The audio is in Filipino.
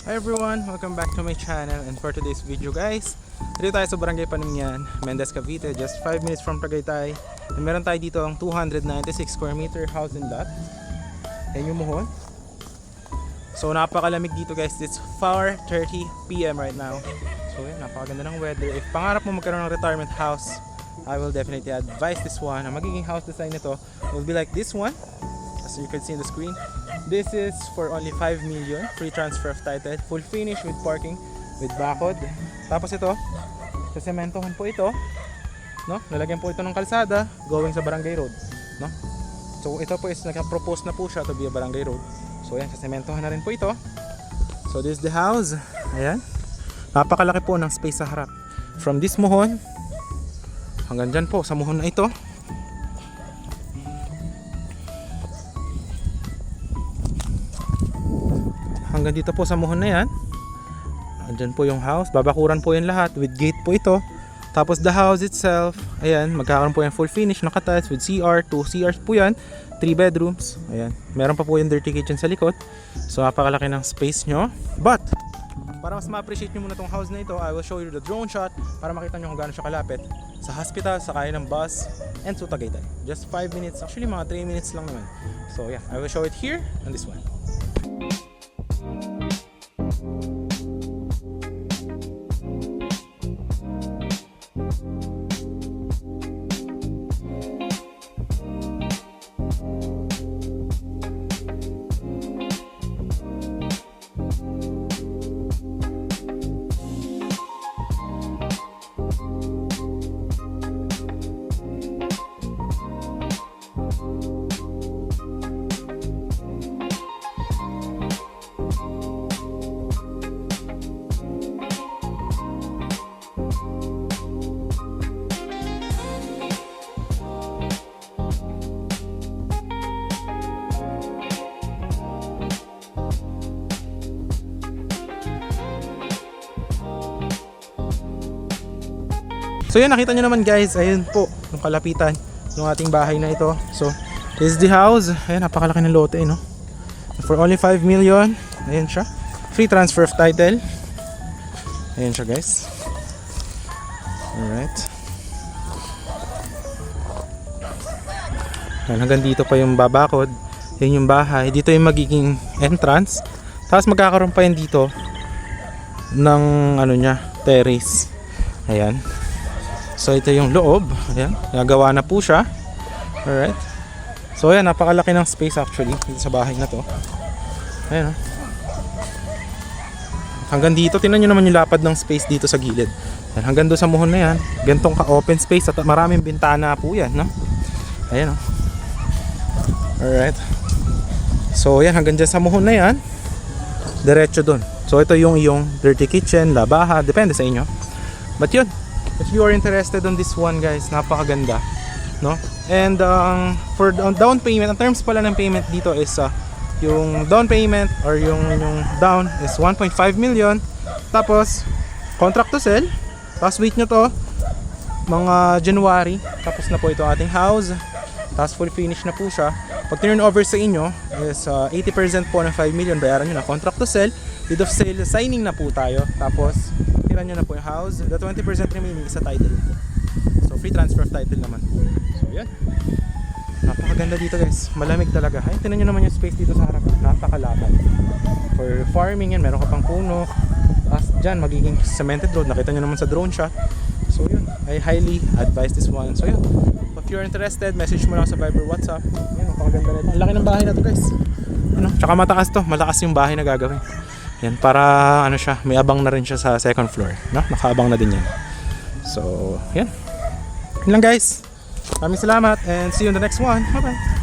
Hi everyone! Welcome back to my channel, and for today's video guys, dito tayo sa Barangay Panumyan, Mendez, Cavite, just 5 minutes from Tagaytay. And meron tayo dito ang 296 square meter house and lot. Yan yung muhon. So napakalamig dito guys, it's 4:30 PM right now. So yan, napakaganda ng weather. If pangarap mo magkaroon ng retirement house, I will definitely advise this one. Ang magiging house design nito will be like this one, as you can see on the screen. This is for only 5 million, free transfer of title, full finish with parking, with bakod. Tapos ito, sa sementohan po ito, no? Lalagyan po ito ng kalsada going sa barangay road, no? So ito po is naka-propose na po siya to be a barangay road. So yan, sa sementohan na rin po ito. So this is the house. Ayan. Napakalaki po ng space sa harap. From this muhon hanggang dyan po sa muhon na ito. Hanggang dito po sa muhon na yan. Andyan po yung house. Babakuran po yan lahat. With gate po ito. Tapos the house itself, ayan, magkakaroon po yan full finish, naka-tiles with CR. 2 CRs po yan. 3 bedrooms. Ayan. Meron pa po yung dirty kitchen sa likod. So napakalaki ng space nyo. But, para mas ma-appreciate nyo muna tong house na ito, I will show you the drone shot para makita nyo kung gaano siya kalapit sa hospital, sakay ng bus, and to Tagaytay. Just 5 minutes. Actually, mga 3 minutes lang naman. So yeah, I will show it here on this one. So yan, nakita nyo naman guys, ayun po yung kalapitan ng ating bahay na ito. So this is the house. Ayan, napakalaki ng lote, no? For only 5 million. Ayan siya, free transfer of title. Ayan siya guys. Alright. Ayan, hanggang dito pa yung babakod. Ayan yung bahay. Dito yung magiging entrance. Tapos magkakaroon pa yan dito ng ano niya, terrace. Ayan. So ito yung loob. Ayan, nagawa na po siya. Alright. So ayan, napakalaki ng space actually dito sa bahay na to. Ayan, oh. Hanggang dito, tingnan nyo naman yung lapad ng space dito sa gilid. Ayan, hanggang doon sa muhon na yan. Gantong ka-open space at maraming bintana po yan, no? Ayan, oh. Alright. So ayan, hanggang dyan sa muhon na yan, diretso doon. So ito yung iyong dirty kitchen, labaha, depende sa inyo. But yun, if you are interested on this one guys, napakaganda, no? And for down payment, ang terms pala ng payment dito is yung down payment or yung down is 1.5 million. Tapos contract to sell. Tapos wait nyo to, mga January, tapos na po ito ating house. Tapos full finish na po siya. Pag turn over sa inyo is 80% po ng 5 million, bayaran nyo na. Contract to sell, deed of sale, signing na po tayo. Tapos tira nyo na po yung house. The 20% remaining is sa title. So free transfer of title naman po. So yan, napakaganda dito guys. Malamig talaga. Ay, tinan nyo naman yung space dito sa harap. Napakalapad. For farming yan, meron ka pang puno. Tapos dyan, magiging cemented road. Nakita nyo naman sa drone shot. So yun, I highly advise this one. So yun, if you're interested, message mo lang sa Viber, WhatsApp. Yan, napakaganda nito. Ang laki ng bahay na to guys. Ano? Tsaka mataas to. Malakas yung bahay na gagawin. Yan, para ano siya, may abang na rin siya sa second floor, no? Nakaabang na din yan. So, yan. Yun lang guys. Maraming salamat and see you in the next one. Bye bye.